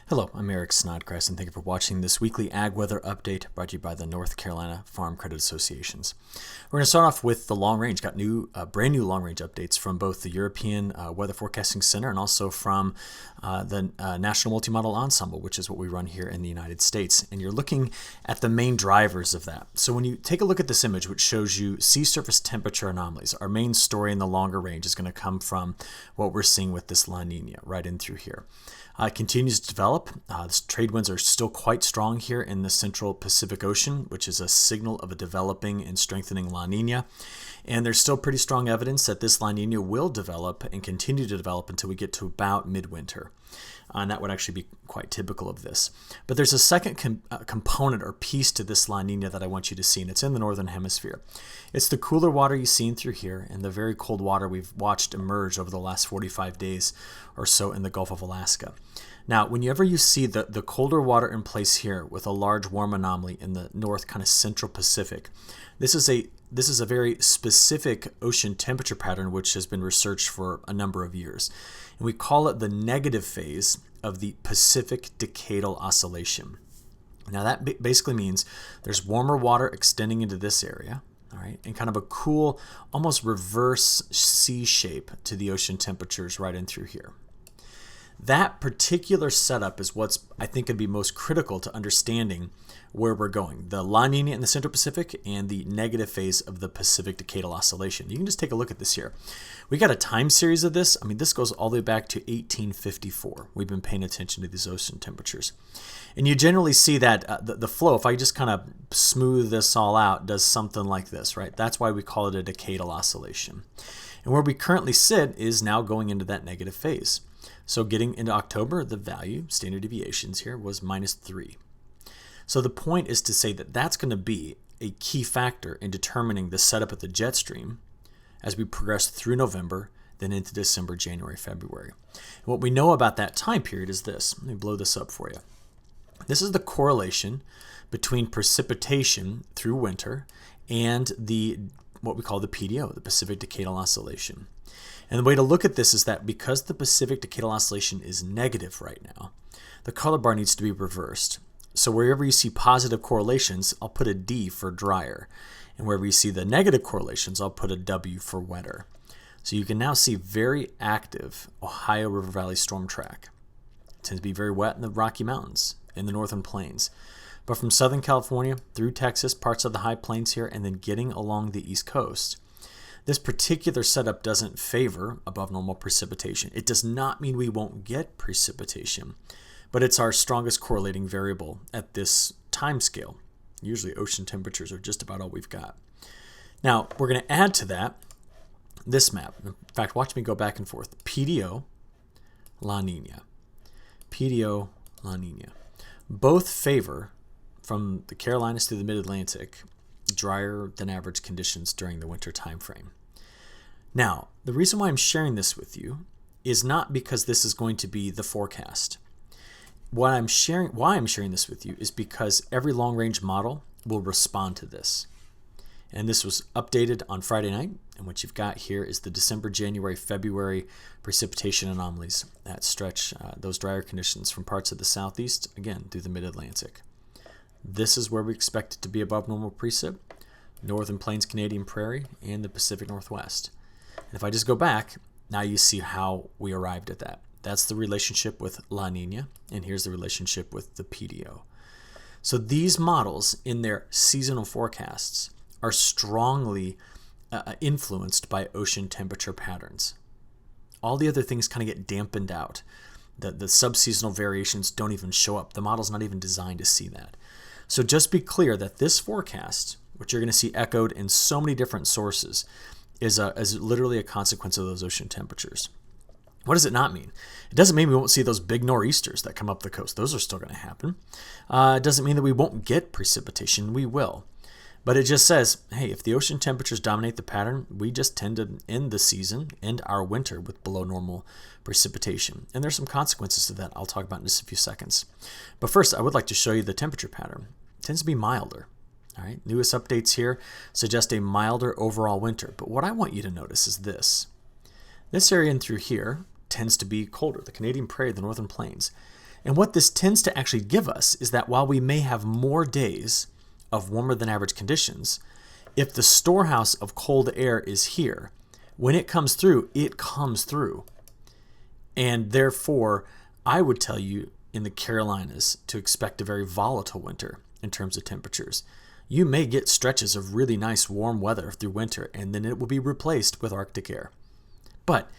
Hello, I'm Eric Snodgrass, and thank you for watching this weekly ag weather update brought to you by the North Carolina Farm Credit Associations. We're going to start off with the long range. Got brand new long range updates from both the European Weather Forecasting Center and also from the National Multi-Model Ensemble, which is what we run here in the United States. And you're looking at the main drivers of that. So when you take a look at this image, which shows you sea surface temperature anomalies, our main story in the longer range is going to come from what we're seeing with this La Nina right in through here. It continues to develop. Trade winds are still quite strong here in the central Pacific Ocean, which is a signal of a developing and strengthening La Nina. And there's still pretty strong evidence that this La Nina will develop and continue to develop until we get to about midwinter. And that would actually be quite typical of this. But there's a second component or piece to this La Nina that I want you to see, and it's in the northern hemisphere. It's the cooler water you've seen through here and the very cold water we've watched emerge over the last 45 days or so in the Gulf of Alaska. Now, whenever you see the colder water in place here with a large warm anomaly in the north kind of central Pacific, this is a very specific ocean temperature pattern which has been researched for a number of years. And we call it the negative phase of the Pacific Decadal Oscillation. Now that basically means there's warmer water extending into this area, all right, and kind of a cool, almost reverse C shape to the ocean temperatures right in through here. That particular setup is what's, I think, going to be most critical to understanding where we're going. The La Nina in the Central Pacific and the negative phase of the Pacific Decadal Oscillation. You can just take a look at this here. We got a time series of this. I mean, this goes all the way back to 1854. We've been paying attention to these ocean temperatures. And you generally see that the flow, if I just kind of smooth this all out, does something like this, right? That's why we call it a decadal oscillation. And where we currently sit is now going into that negative phase. So getting into October, the value, standard deviations here, was -3. So the point is to say that that's going to be a key factor in determining the setup of the jet stream as we progress through November, then into December, January, February. And what we know about that time period is this. Let me blow this up for you. This is the correlation between precipitation through winter and what we call the PDO, the Pacific Decadal Oscillation. And the way to look at this is that because the Pacific Decadal Oscillation is negative right now, the color bar needs to be reversed. So wherever you see positive correlations, I'll put a D for drier. And wherever you see the negative correlations, I'll put a W for wetter. So you can now see very active Ohio River Valley storm track. It tends to be very wet in the Rocky Mountains, in the northern plains. But from Southern California through Texas, parts of the high plains here, and then getting along the East Coast, this particular setup doesn't favor above normal precipitation. It does not mean we won't get precipitation, but it's our strongest correlating variable at this time scale. Usually ocean temperatures are just about all we've got. Now, we're going to add to that this map. In fact, watch me go back and forth. PDO, La Nina. PDO, La Nina. Both favor, from the Carolinas to the Mid-Atlantic, drier than average conditions during the winter time frame. Now, the reason why I'm sharing this with you is not because this is going to be the forecast. Why I'm sharing this with you is because every long-range model will respond to this. And this was updated on Friday night, and what you've got here is the December, January, February precipitation anomalies that stretch those drier conditions from parts of the southeast, again, through the mid-Atlantic. This is where we expect it to be above normal precip, Northern Plains Canadian Prairie, and the Pacific Northwest. And if I just go back, now you see how we arrived at that. That's the relationship with La Nina, and here's the relationship with the PDO. So these models in their seasonal forecasts are strongly influenced by ocean temperature patterns. All the other things kind of get dampened out. The subseasonal variations don't even show up. The model's not even designed to see that. So just be clear that this forecast, which you're going to see echoed in so many different sources, is literally a consequence of those ocean temperatures. What does it not mean? It doesn't mean we won't see those big nor'easters that come up the coast. Those are still going to happen. It doesn't mean that we won't get precipitation. We will. But it just says, hey, if the ocean temperatures dominate the pattern, we just tend to end the season, end our winter with below normal precipitation. And there's some consequences to that I'll talk about in just a few seconds. But first, I would like to show you the temperature pattern. It tends to be milder. All right, newest updates here suggest a milder overall winter. But what I want you to notice is this. This area in through here tends to be colder. The Canadian Prairie, the Northern Plains. And what this tends to actually give us is that while we may have more days of warmer than average conditions, if the storehouse of cold air is here, when it comes through, it comes through. And therefore, I would tell you in the Carolinas to expect a very volatile winter in terms of temperatures. You may get stretches of really nice warm weather through winter, and then it will be replaced with Arctic air. But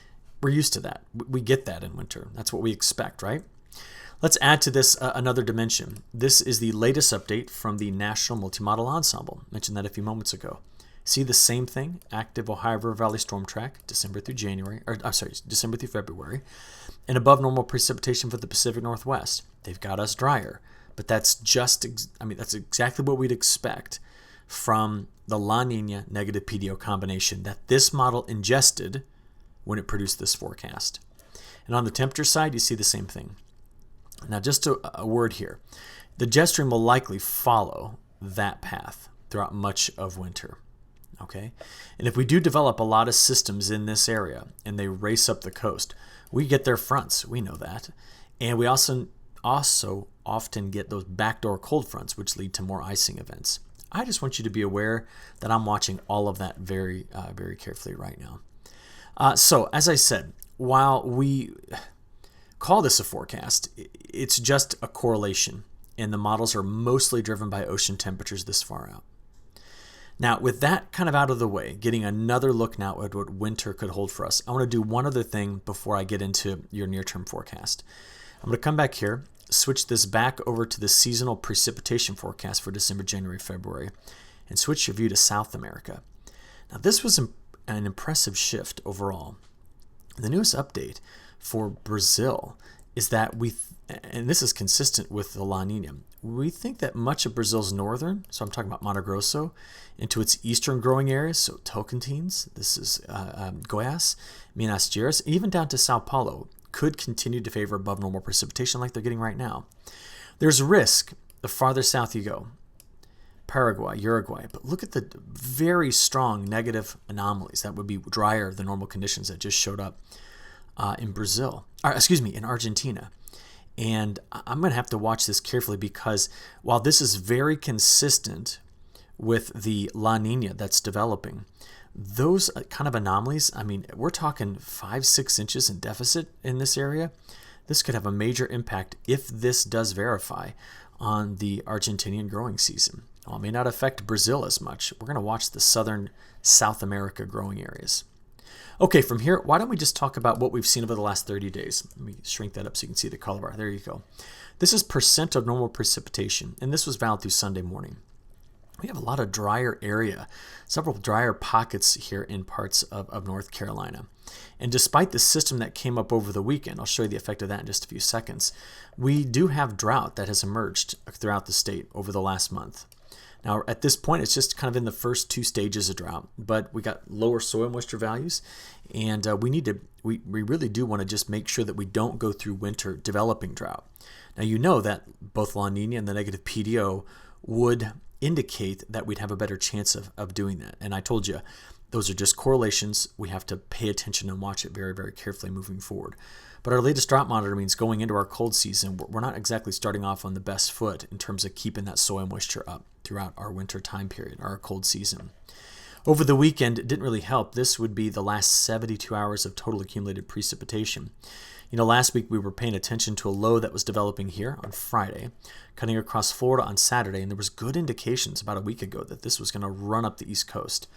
we're used to that. We get that in winter. That's what we expect, right? Let's add to this another dimension. This is the latest update from the National Multi-Model Ensemble. I mentioned that a few moments ago. See the same thing, active Ohio River Valley storm track, December through February, and above normal precipitation for the Pacific Northwest. They've got us drier, but that's that's exactly what we'd expect from the La Nina negative PDO combination that this model ingested when it produced this forecast. And on the temperature side, you see the same thing. Now, just a word here. The jet stream will likely follow that path throughout much of winter. Okay, and if we do develop a lot of systems in this area and they race up the coast, we get their fronts. We know that. And we also often get those backdoor cold fronts, which lead to more icing events. I just want you to be aware that I'm watching all of that very, very carefully right now. So, as I said, while we call this a forecast, it's just a correlation, and the models are mostly driven by ocean temperatures this far out. Now, with that kind of out of the way, getting another look now at what winter could hold for us, I want to do one other thing before I get into your near-term forecast. I'm going to come back here, switch this back over to the seasonal precipitation forecast for December, January, February, and switch your view to South America. Now, this was an impressive shift overall. The newest update for Brazil is that and this is consistent with the La Nina, we think that much of Brazil's northern, so I'm talking about Mato Grosso, into its eastern growing areas, so Tocantins, this is Goiás, Minas Gerais, even down to Sao Paulo, could continue to favor above normal precipitation like they're getting right now. There's a risk the farther south you go, Paraguay, Uruguay, but look at the very strong negative anomalies. That would be drier than normal conditions that just showed up in in Argentina. And I'm going to have to watch this carefully because while this is very consistent with the La Nina that's developing, those kind of anomalies, we're talking 5-6 inches in deficit in this area. This could have a major impact if this does verify on the Argentinian growing season. While it may not affect Brazil as much, we're going to watch the southern South America growing areas. Okay, from here, why don't we just talk about what we've seen over the last 30 days. Let me shrink that up so you can see the color bar. There you go. This is percent of normal precipitation, and this was valid through Sunday morning. We have a lot of drier area, several drier pockets here in parts of North Carolina. And despite the system that came up over the weekend, I'll show you the effect of that in just a few seconds, we do have drought that has emerged throughout the state over the last month. Now, at this point, it's just kind of in the first 2 stages of drought, but we got lower soil moisture values, and we really do want to just make sure that we don't go through winter developing drought. Now, you know that both La Nina and the negative PDO would indicate that we'd have a better chance of doing that. And I told you, those are just correlations. We have to pay attention and watch it very, very carefully moving forward. But our latest drought monitor means going into our cold season, we're not exactly starting off on the best foot in terms of keeping that soil moisture up throughout our winter time period, our cold season. Over the weekend, it didn't really help. This would be the last 72 hours of total accumulated precipitation. Last week we were paying attention to a low that was developing here on Friday, cutting across Florida on Saturday, and there was good indications about a week ago that this was going to run up the East Coast.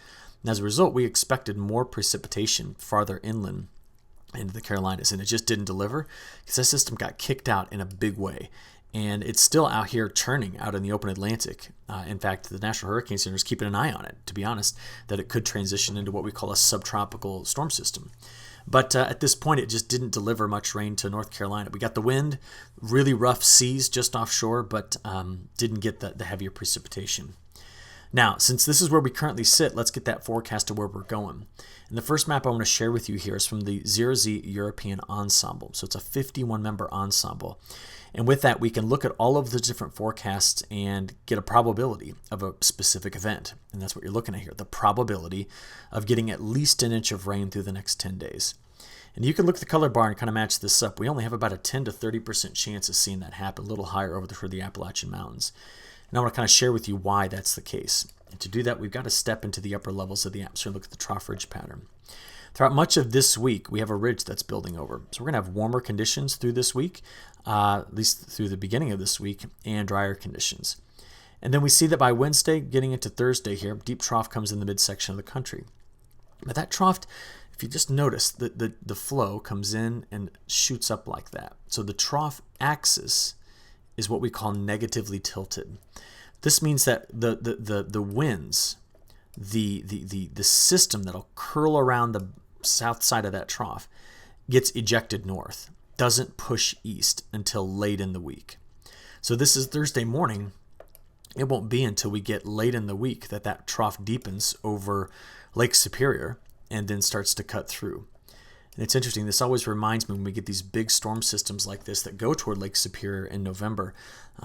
And as a result, we expected more precipitation farther inland into the Carolinas, and it just didn't deliver because that system got kicked out in a big way. And it's still out here churning out in the open Atlantic. In fact, the National Hurricane Center is keeping an eye on it, to be honest, that it could transition into what we call a subtropical storm system. But at this point, it just didn't deliver much rain to North Carolina. We got the wind, really rough seas just offshore, but didn't get the heavier precipitation. Now, since this is where we currently sit, let's get that forecast to where we're going. And the first map I want to share with you here is from the 0Z European Ensemble. So it's a 51-member ensemble. And with that, we can look at all of the different forecasts and get a probability of a specific event. And that's what you're looking at here, the probability of getting at least an inch of rain through the next 10 days. And you can look at the color bar and kind of match this up. We only have about a 10 to 30% chance of seeing that happen, a little higher over for the Appalachian Mountains. And I want to kind of share with you why that's the case. And to do that, we've got to step into the upper levels of the atmosphere and look at the trough ridge pattern. Throughout much of this week, we have a ridge that's building over. So we're going to have warmer conditions through this week, at least through the beginning of this week, and drier conditions. And then we see that by Wednesday, getting into Thursday here, deep trough comes in the midsection of the country. But that trough, if you just notice, the flow comes in and shoots up like that. So the trough axis is what we call negatively tilted. This means that the winds, the system that'll curl around the south side of that trough gets ejected north, doesn't push east until late in the week. So this is Thursday morning. It won't be until we get late in the week that trough deepens over Lake Superior and then starts to cut through. And it's interesting, this always reminds me when we get these big storm systems like this that go toward Lake Superior in November.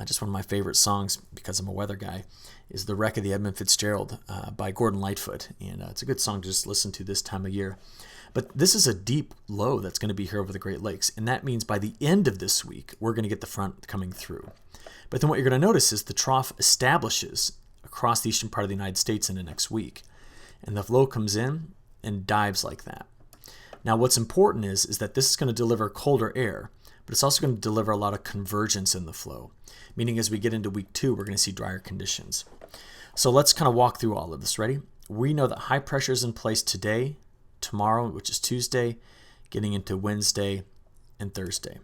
Just one of my favorite songs, because I'm a weather guy, is The Wreck of the Edmund Fitzgerald by Gordon Lightfoot. And it's a good song to just listen to this time of year. But this is a deep low that's going to be here over the Great Lakes. And that means by the end of this week, we're going to get the front coming through. But then what you're going to notice is the trough establishes across the eastern part of the United States in the next week. And the flow comes in and dives like that. Now, what's important is that this is going to deliver colder air, but it's also going to deliver a lot of convergence in the flow, meaning as we get into week 2, we're going to see drier conditions. So let's kind of walk through all of this. Ready? We know that high pressure is in place today, tomorrow, which is Tuesday, getting into Wednesday and Thursday.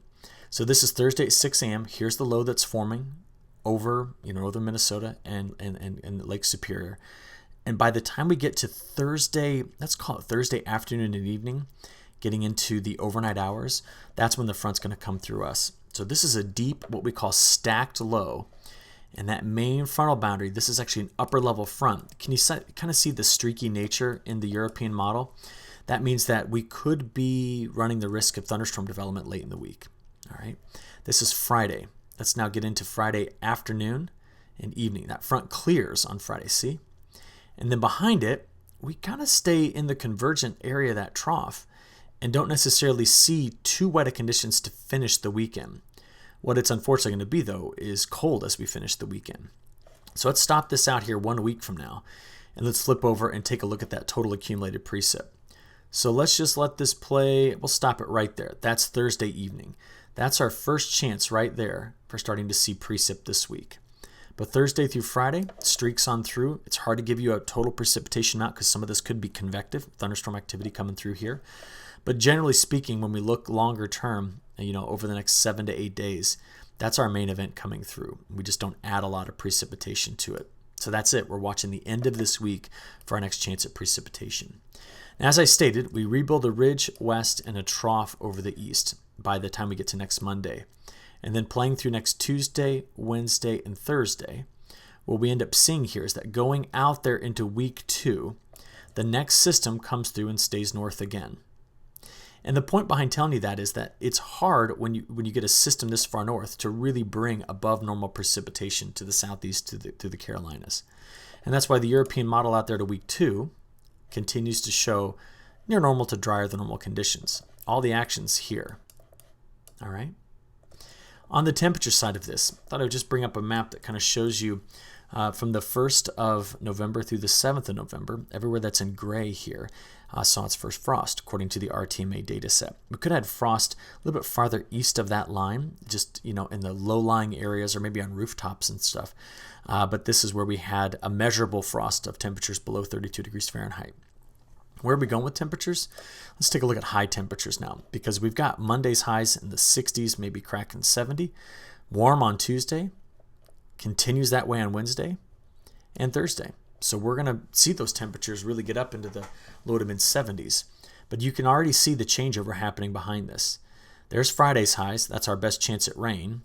So this is Thursday at 6 a.m. Here's the low that's forming over northern Minnesota and Lake Superior. And by the time we get to Thursday, let's call it Thursday afternoon and evening, getting into the overnight hours, that's when the front's going to come through us. So this is a deep, what we call stacked low. And that main frontal boundary, this is actually an upper level front. Can you kind of see the streaky nature in the European model? That means that we could be running the risk of thunderstorm development late in the week. All right. This is Friday. Let's now get into Friday afternoon and evening. That front clears on Friday, see? And then behind it, we kind of stay in the convergent area of that trough and don't necessarily see too wet of conditions to finish the weekend. What it's unfortunately going to be, though, is cold as we finish the weekend. So let's stop this out here 1 week from now, and let's flip over and take a look at that total accumulated precip. So let's just let this play. We'll stop it right there. That's Thursday evening. That's our first chance right there for starting to see precip this week. But Thursday through Friday, streaks on through. It's hard to give you a total precipitation amount because some of this could be convective, thunderstorm activity coming through here. But generally speaking, when we look longer term, over the next 7 to 8 days, that's our main event coming through. We just don't add a lot of precipitation to it. So that's it. We're watching the end of this week for our next chance at precipitation. Now, as I stated, we rebuild a ridge west and a trough over the east by the time we get to next Monday. And then playing through next Tuesday, Wednesday, and Thursday, what we end up seeing here is that going out there into week 2, the next system comes through and stays north again. And the point behind telling you that is that it's hard when you get a system this far north to really bring above normal precipitation to the southeast to the Carolinas. And that's why the European model out there to week 2 continues to show near normal to drier than normal conditions. All the actions here. All right. On the temperature side of this, I thought I would just bring up a map that kind of shows you from the 1st of November through the 7th of November, everywhere that's in gray here saw its first frost, according to the RTMA data set. We could have had frost a little bit farther east of that line, just in the low-lying areas or maybe on rooftops and stuff. But this is where we had a measurable frost of temperatures below 32 degrees Fahrenheit. Where are we going with temperatures? Let's take a look at high temperatures now, because we've got Monday's highs in the 60s, maybe cracking 70. Warm on Tuesday, continues that way on Wednesday and Thursday. So we're going to see those temperatures really get up into the low to mid 70s. But you can already see the changeover happening behind this. There's Friday's highs. That's our best chance at rain.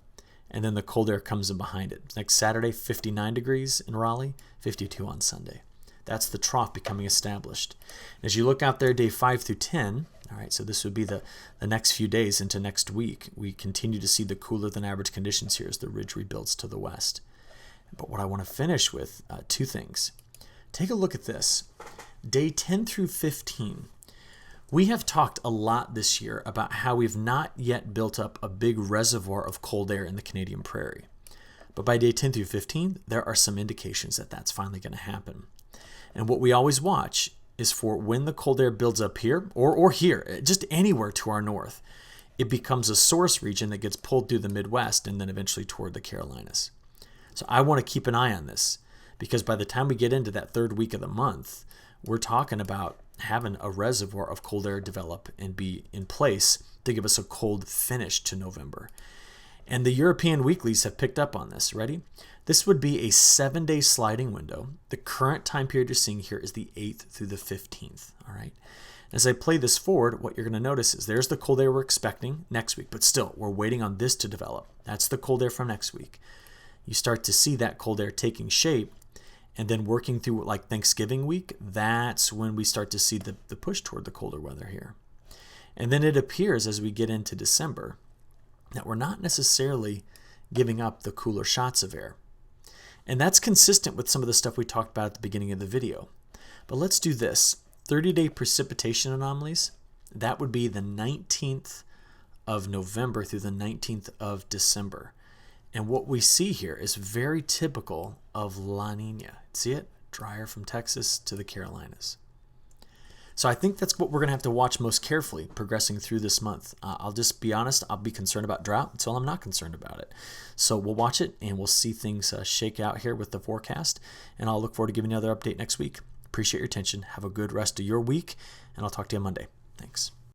And then the cold air comes in behind it. Next Saturday, 59 degrees in Raleigh, 52 on Sunday. That's the trough becoming established. As you look out there, day 5 through 10, all right, so this would be the next few days into next week, we continue to see the cooler than average conditions here as the ridge rebuilds to the west. But what I want to finish with, 2 things. Take a look at this. Day 10 through 15, We have talked a lot this year about how we've not yet built up a big reservoir of cold air in the Canadian prairie. But by day 10 through 15, there are some indications that that's finally going to happen. And what we always watch is for when the cold air builds up here, or here, just anywhere to our north, it becomes a source region that gets pulled through the Midwest and then eventually toward the Carolinas. So I want to keep an eye on this, because by the time we get into that third week of the month, we're talking about having a reservoir of cold air develop and be in place to give us a cold finish to November. And the European weeklies have picked up on this. Ready? This would be a 7-day sliding window. The current time period you're seeing here is the 8th through the 15th. All right. As I play this forward, what you're going to notice is there's the cold air we're expecting next week, but still, we're waiting on this to develop. That's the cold air from next week. You start to see that cold air taking shape, and then working through like Thanksgiving week, that's when we start to see the push toward the colder weather here. And then it appears as we get into December that we're not necessarily giving up the cooler shots of air. And that's consistent with some of the stuff we talked about at the beginning of the video. But let's do this. 30-day precipitation anomalies, that would be the 19th of November through the 19th of December. And what we see here is very typical of La Nina. See it? Drier from Texas to the Carolinas. So I think that's what we're going to have to watch most carefully progressing through this month. I'll just be honest, I'll be concerned about drought until I'm not concerned about it. So we'll watch it and we'll see things shake out here with the forecast. And I'll look forward to giving you another update next week. Appreciate your attention. Have a good rest of your week, and I'll talk to you on Monday. Thanks.